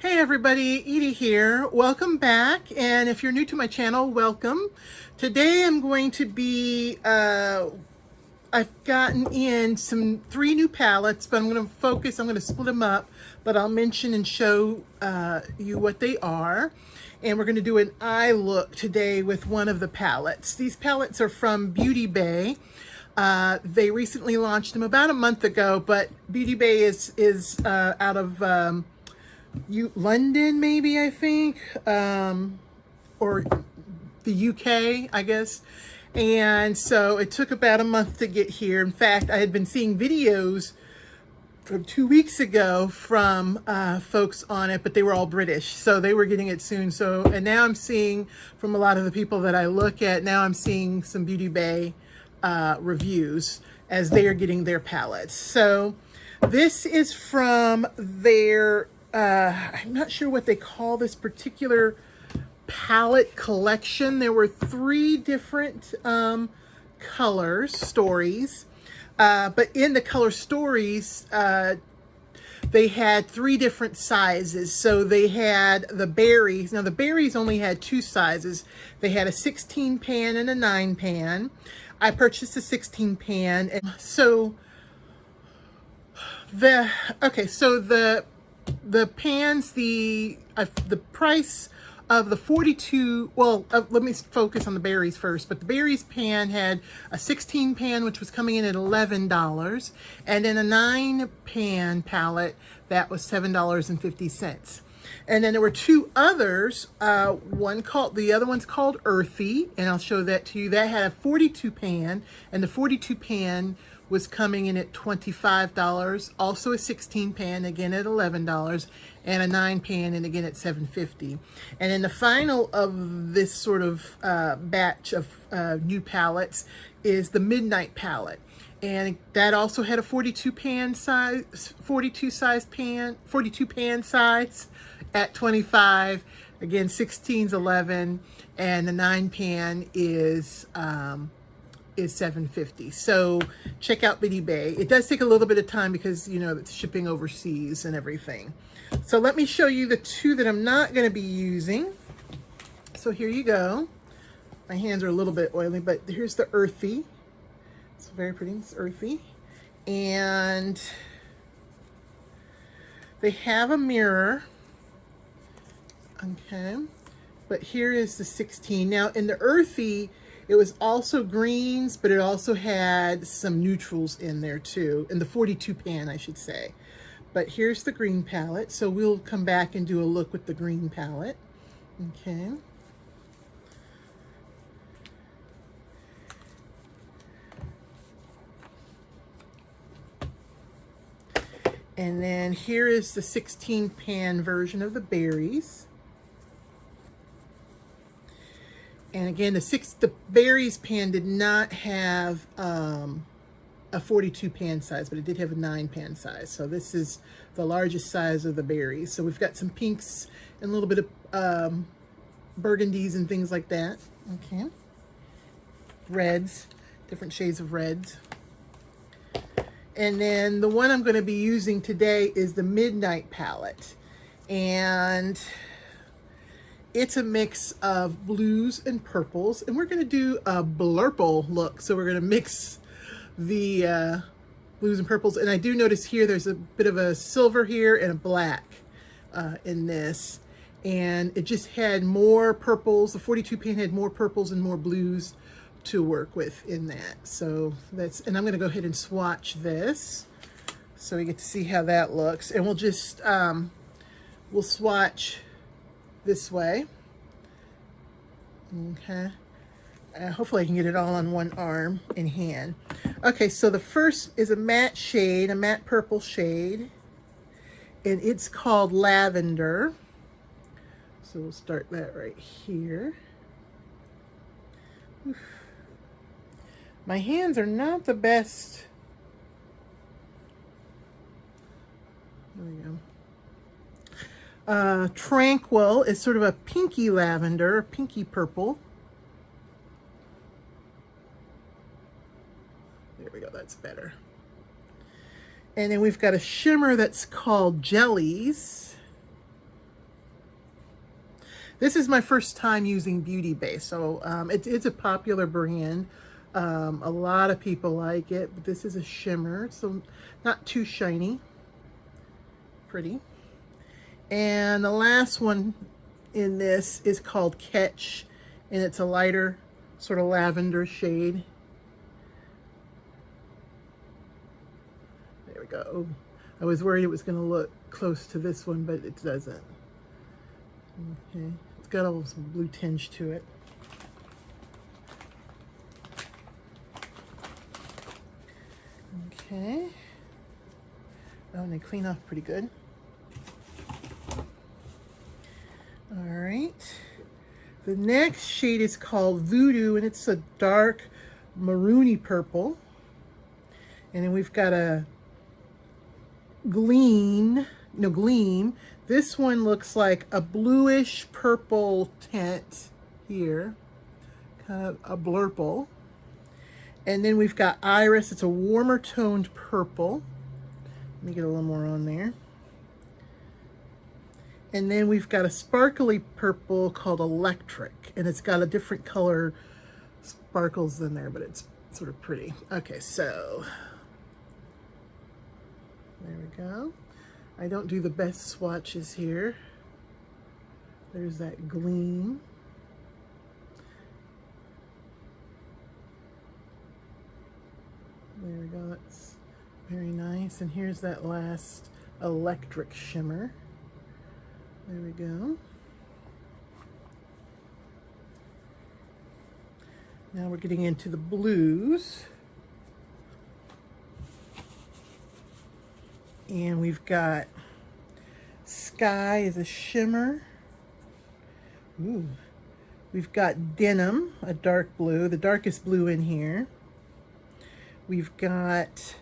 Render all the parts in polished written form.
Hey everybody, Edie here. Welcome back, and if you're new to my channel, welcome. Today I'm going to be, I've gotten in three new palettes, but I'm going to split them up, but I'll mention and show you what they are. And we're going to do an eye look today with one of the palettes. These palettes are from Beauty Bay. They recently launched them about a month ago, but Beauty Bay is out of London, maybe, I think, or the UK, I guess. And so it took about a month to get here. In fact, I had been seeing videos from 2 weeks ago from folks on it, but they were all British, so they were getting it soon. So, and now I'm seeing from a lot of the people that I look at, now I'm seeing some Beauty Bay reviews as they are getting their palettes. So this is from their I'm not sure what they call this particular palette collection. There were three different color stories, but in the color stories, they had three different sizes. So they had the berries. Now the berries only had two sizes. They had a 16 pan and a 9 pan. I purchased a 16 pan. And so the pans, the price of the 42, let me focus on the berries first, but the berries pan had a 16 pan, which was coming in at $11, and then a 9 pan palette that was $7.50. And then there were two others, the other one's called Earthy, and I'll show that to you. That had a 42 pan, and the 42 pan was coming in at $25, also a 16 pan, again at $11, and a 9 pan, and again at $7.50. And then the final of this sort of batch of new palettes is the Midnight palette. And that also had a 42 pan size at $25. Again, 16's $11, and the 9 pan is $7.50. So check out Beauty Bay. It does take a little bit of time because, you know, it's shipping overseas and everything. So let me show you the two that I'm not going to be using. So here you go. My hands are a little bit oily, but here's the Earthy. It's very pretty. It's Earthy. And they have a mirror. Okay. But here is the 16. Now in the Earthy, it was also greens, but it also had some neutrals in there too, in the 42 pan, I should say. But here's the green palette, so we'll come back and do a look with the green palette. Okay. And then here is the 16 pan version of the berries. And again, the berries pan did not have a 42 pan size, but it did have a 9 pan size. So this is the largest size of the berries. So we've got some pinks and a little bit of burgundies and things like that. Okay. Reds, different shades of reds. And then the one I'm going to be using today is the Midnight palette. And it's a mix of blues and purples, and we're going to do a Blurple look. So we're going to mix the blues and purples, and I do notice here there's a bit of a silver here and a black in this, and it just had more purples. The 42 pan had more purples and more blues to work with in that. So and I'm going to go ahead and swatch this so we get to see how that looks, and we'll just we'll swatch this way. Okay. Hopefully I can get it all on one arm and hand. Okay, so the first is a matte shade, a matte purple shade, and it's called Lavender. So we'll start that right here. Oof. My hands are not the best. There we go. Tranquil is sort of a pinky lavender, pinky purple. There we go, that's better. And then we've got a shimmer that's called Jellies. This is my first time using Beauty Bay, so it's a popular brand. A lot of people like it, but this is a shimmer, so not too shiny. Pretty. And the last one in this is called Catch, and it's a lighter sort of lavender shade. There we go. I was worried it was going to look close to this one, but it doesn't. Okay, it's got a little blue tinge to it. Okay. Oh, and they clean off pretty good. All right. The next shade is called Voodoo, and it's a dark maroony purple. And then we've got a gleam. This one looks like a bluish purple tint here, kind of a blurple. And then we've got Iris. It's a warmer toned purple. Let me get a little more on there. And then we've got a sparkly purple called Electric, and it's got a different color sparkles in there, but it's sort of pretty. Okay, so there we go. I don't do the best swatches here. There's that gleam. There we go, that's very nice. And here's that last electric shimmer. There we go. Now we're getting into the blues. And we've got Sky as a shimmer. Ooh. We've got Denim, a dark blue, the darkest blue in here. We've got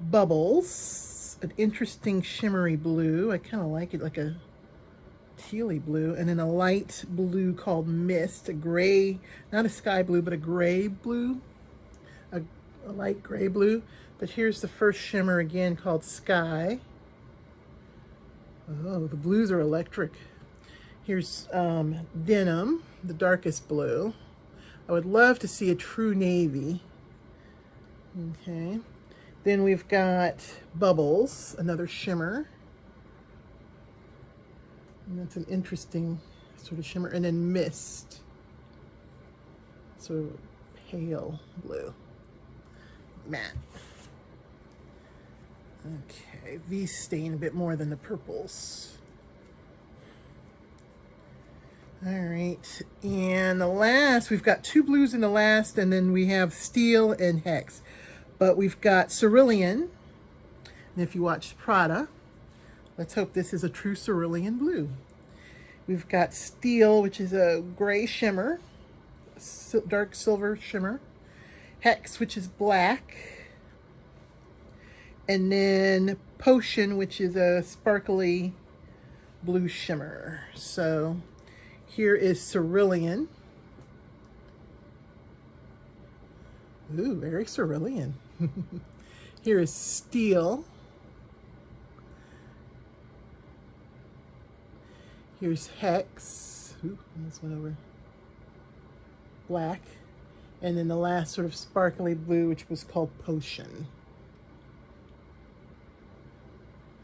Bubbles, an interesting shimmery blue. I kind of like it, like a tealy blue. And then a light blue called Mist, a gray, not a sky blue, but a gray blue, a light gray blue. But here's the first shimmer again called Sky. Oh, the blues are electric. Here's Denim, the darkest blue. I would love to see a true navy. Okay. Then we've got Bubbles, another shimmer. And that's an interesting sort of shimmer. And then Mist, sort of pale blue, matte. Okay, these stain a bit more than the purples. All right, and the last, we've got two blues in the last, and then we have Steel and Hex. But we've got Cerulean, and if you watched Prada, let's hope this is a true cerulean blue. We've got Steel, which is a gray shimmer, dark silver shimmer. Hex, which is black. And then Potion, which is a sparkly blue shimmer. So here is Cerulean. Ooh, very cerulean. Here is Steel. Here's Hex. Ooh, almost went over. Black. And then the last sort of sparkly blue, which was called Potion.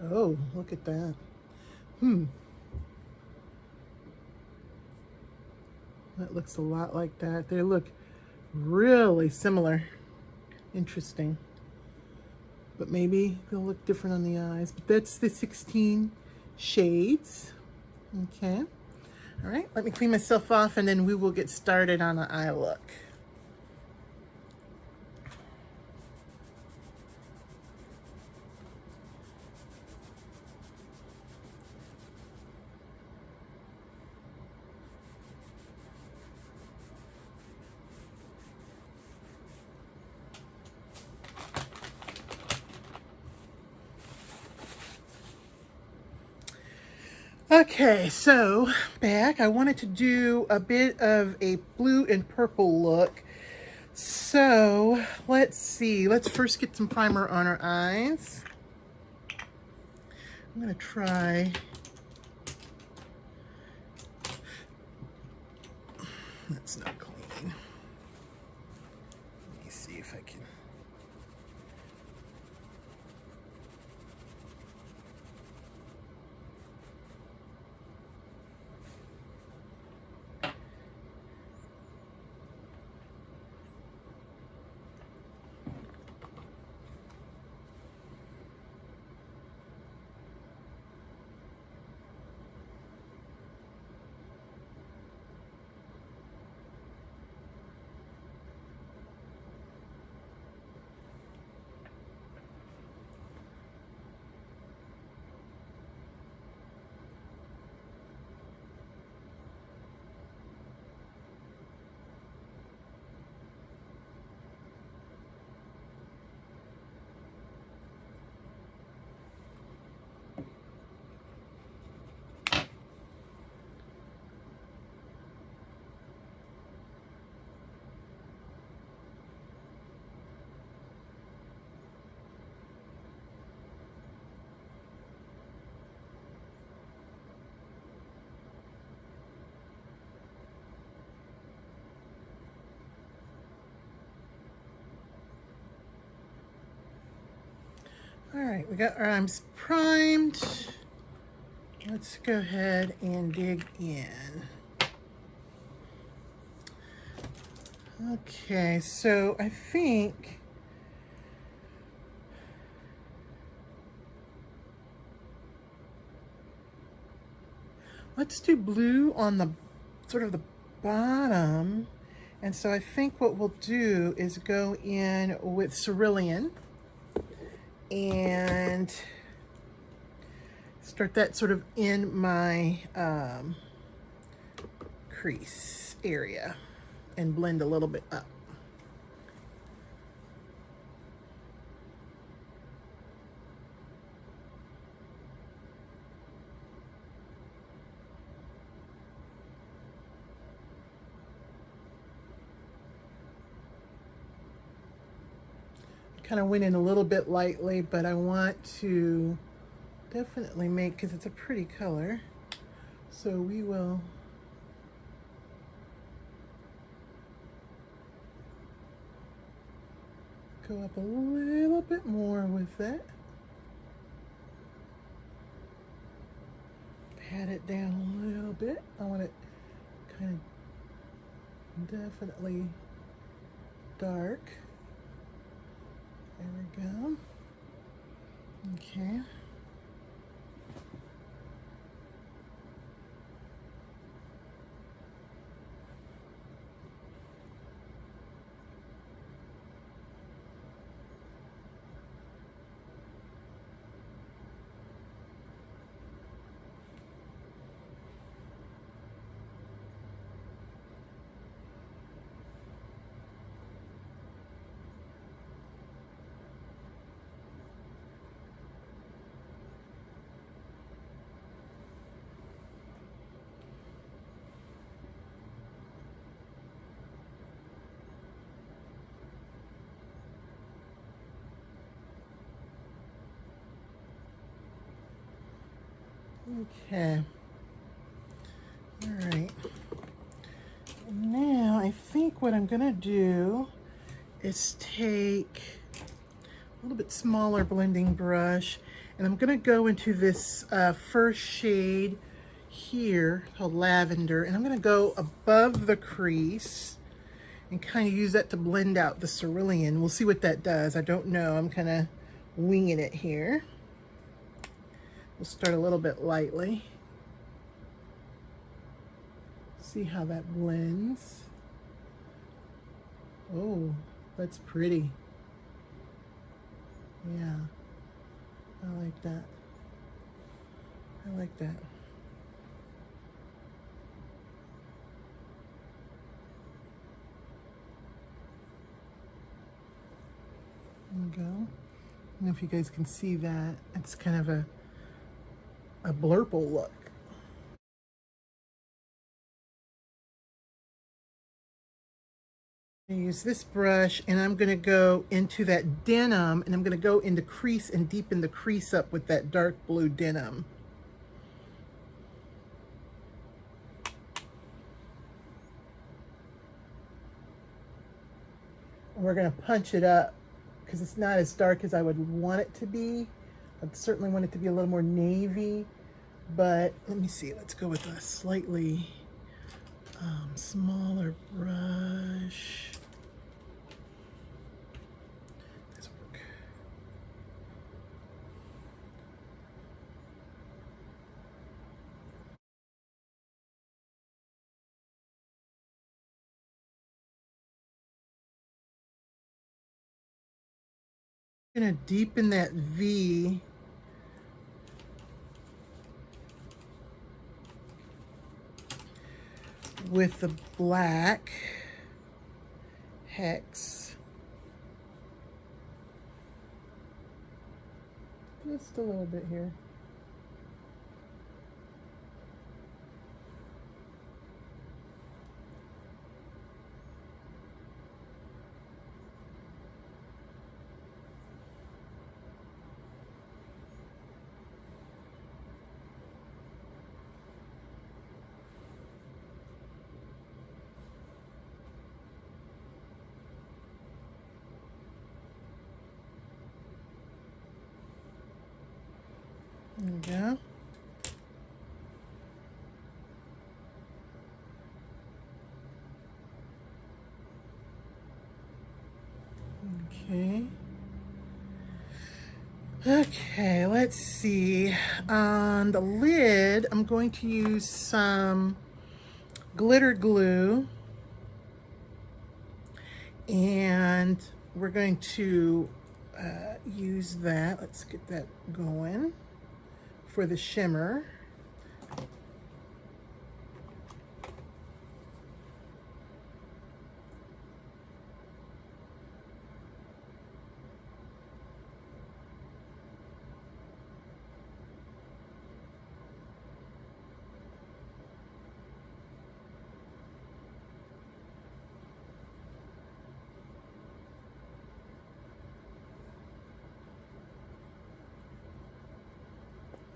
Oh, look at that. That looks a lot like that. They look really similar. Interesting. But maybe they'll look different on the eyes. But that's the 16 shades. Okay. All right, let me clean myself off and then we will get started on the eye look. Okay, so back, I wanted to do a bit of a blue and purple look. So let's see, let's first get some primer on our eyes. I'm gonna try, That's not clean. Let me see if I can. All right, we got our eyes primed. Let's go ahead and dig in. Okay, so I think let's do blue on the sort of the bottom. And so I think what we'll do is go in with cerulean and start that sort of in my crease area and blend a little bit up. Kind of went in a little bit lightly, but I want to definitely make, because it's a pretty color, so we will go up a little bit more with that. Pat it down a little bit. I want it kind of definitely dark. There we go. Okay. Okay. All right. Now I think what I'm gonna do is take a little bit smaller blending brush, and I'm gonna go into this first shade here called Lavender, and I'm gonna go above the crease and kind of use that to blend out the cerulean. We'll see what that does. I don't know. I'm kind of winging it here. We'll start a little bit lightly. See how that blends. Oh, that's pretty. Yeah, I like that. I like that. There we go. I don't know if you guys can see that. It's kind of a blurple look. I use this brush and I'm going to go into that denim, and I'm going to go in the crease and deepen the crease up with that dark blue denim. We're going to punch it up because it's not as dark as I would want it to be. I'd certainly want it to be a little more navy, but let me see. Let's go with a slightly smaller brush. This work. I'm gonna deepen that V with the black hex. Just a little bit here. There we go. Okay. Okay, let's see. On the lid, I'm going to use some glitter glue. And we're going to use that. Let's get that going for the shimmer.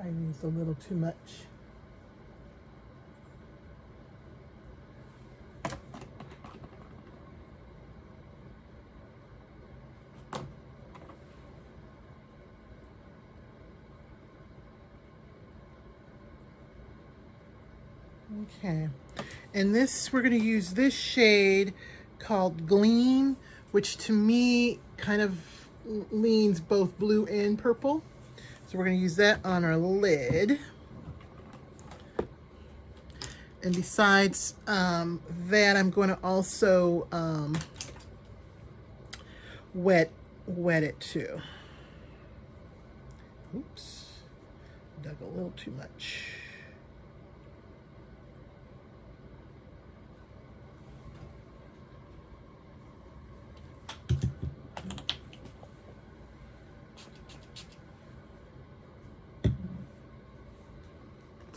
I used a little too much. Okay, and this, we're going to use this shade called Gleam, which to me kind of leans both blue and purple. So we're going to use that on our lid. And besides that, I'm going to also wet it too. Oops, dug a little too much.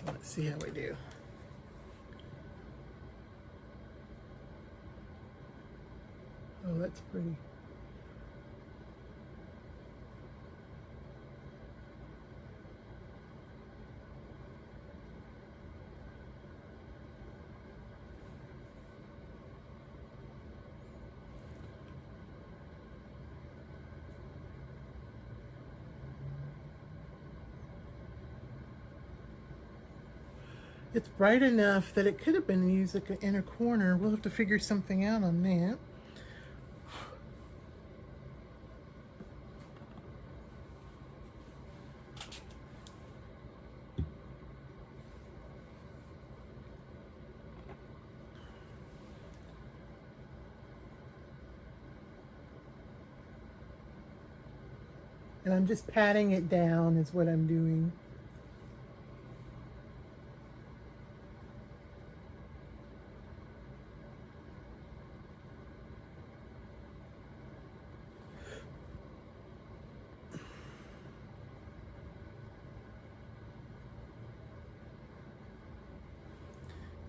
Let's see how we do. Oh, that's pretty. It's bright enough that it could have been used like an inner corner. We'll have to figure something out on that. And I'm just patting it down is what I'm doing.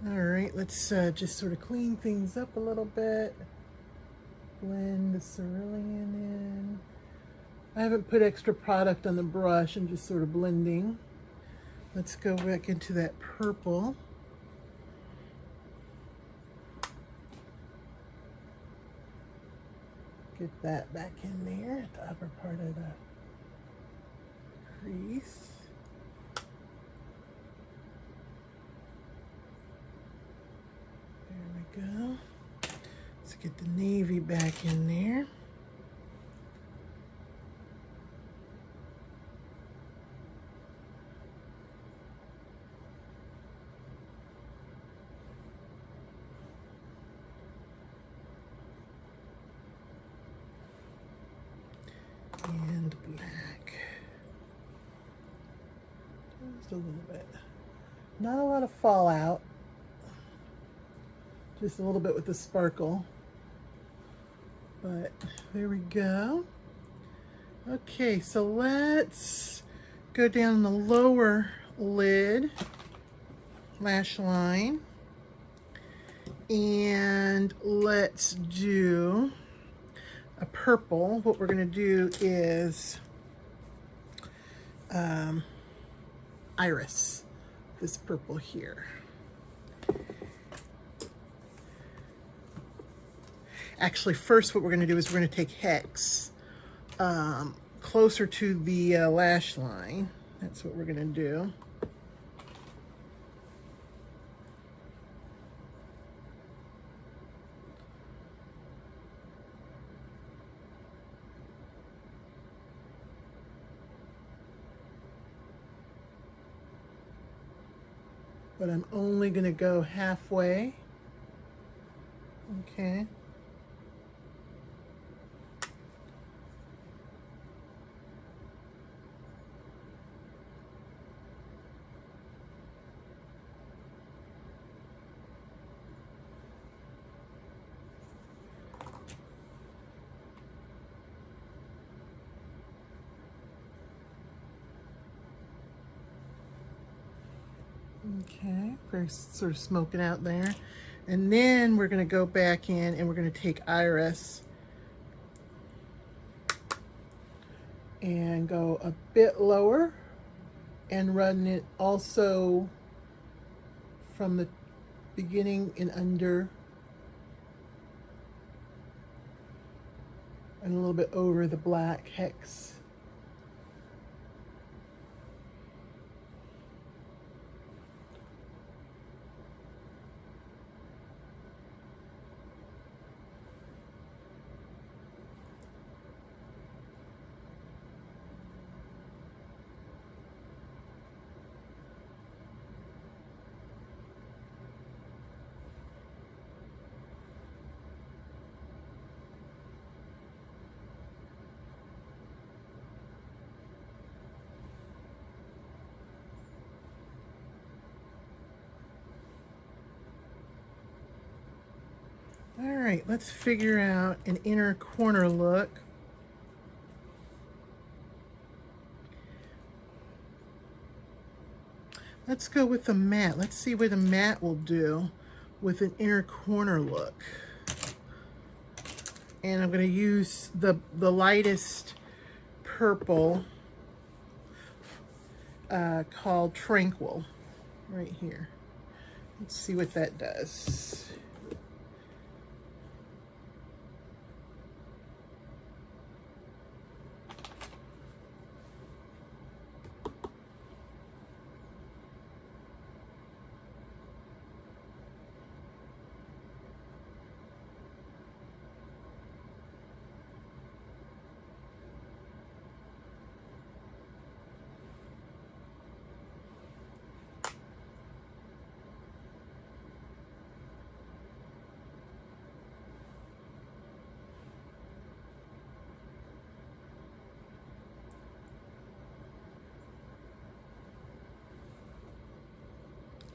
All right, let's just sort of clean things up a little bit. Blend the cerulean in. I haven't put extra product on the brush. I'm just sort of blending. Let's go back into that purple. Get that back in there at the upper part of the crease. There we go. Let's get the navy back in there. And black. Just a little bit. Not a lot of fallout. Just a little bit with the sparkle. But there we go. Okay, so let's go down the lower lid lash line. And let's do a purple. What we're going to do is iris, this purple here. Actually, first what we're going to do is we're going to take Hex closer to the lash line. That's what we're going to do. But I'm only going to go halfway. Okay. Okay, very sort of smoking out there. And then we're going to go back in and we're going to take iris and go a bit lower and run it also from the beginning and under and a little bit over the black Hex. All right, let's figure out an inner corner look. Let's go with the matte. Let's see where the matte will do with an inner corner look. And I'm going to use the lightest purple called Tranquil right here. Let's see what that does.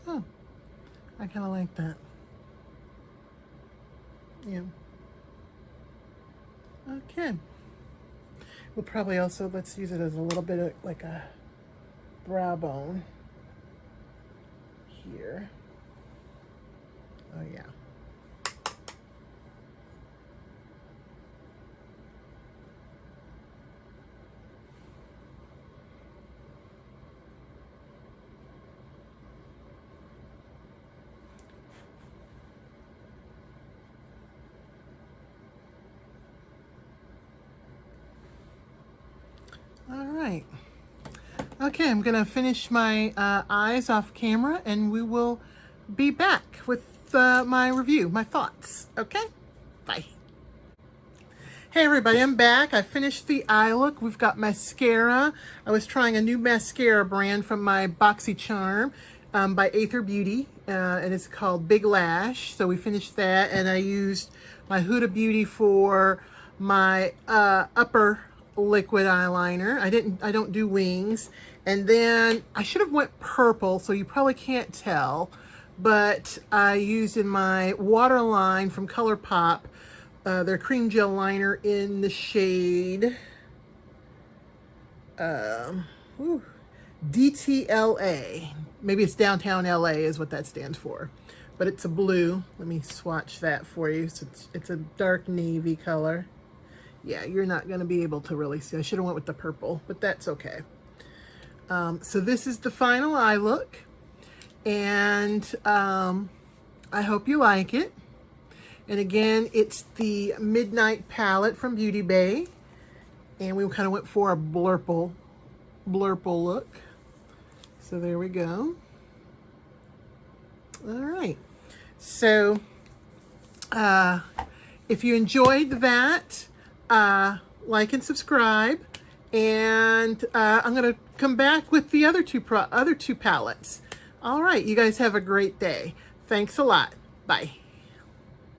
Oh, I kind of like that. Yeah. Okay. We'll probably also, let's use it as a little bit of like a brow bone here. Oh yeah. All right. Okay, I'm gonna finish my eyes off camera and we will be back with my review, my thoughts. Okay, bye. Hey everybody, I'm back. I finished the eye look. We've got mascara. I was trying a new mascara brand from my BoxyCharm by Athr Beauty, and it's called Big Lash. So we finished that, and I used my Huda Beauty for my upper liquid eyeliner. I don't do wings. And then I should have went purple, so you probably can't tell, but I used in my waterline from ColourPop their cream gel liner in the shade DTLA. Maybe it's Downtown LA is what that stands for, but it's a blue. Let me swatch that for you. So it's a dark navy color. Yeah, you're not going to be able to really see. I should have went with the purple, but that's okay. So this is the final eye look, and I hope you like it. And again, it's the Midnight palette from Beauty Bay, and we kind of went for a blurple look. So there we go. All right. So if you enjoyed that, like and subscribe. And I'm going to come back with the other two palettes. All right, you guys have a great day. Thanks a lot. Bye.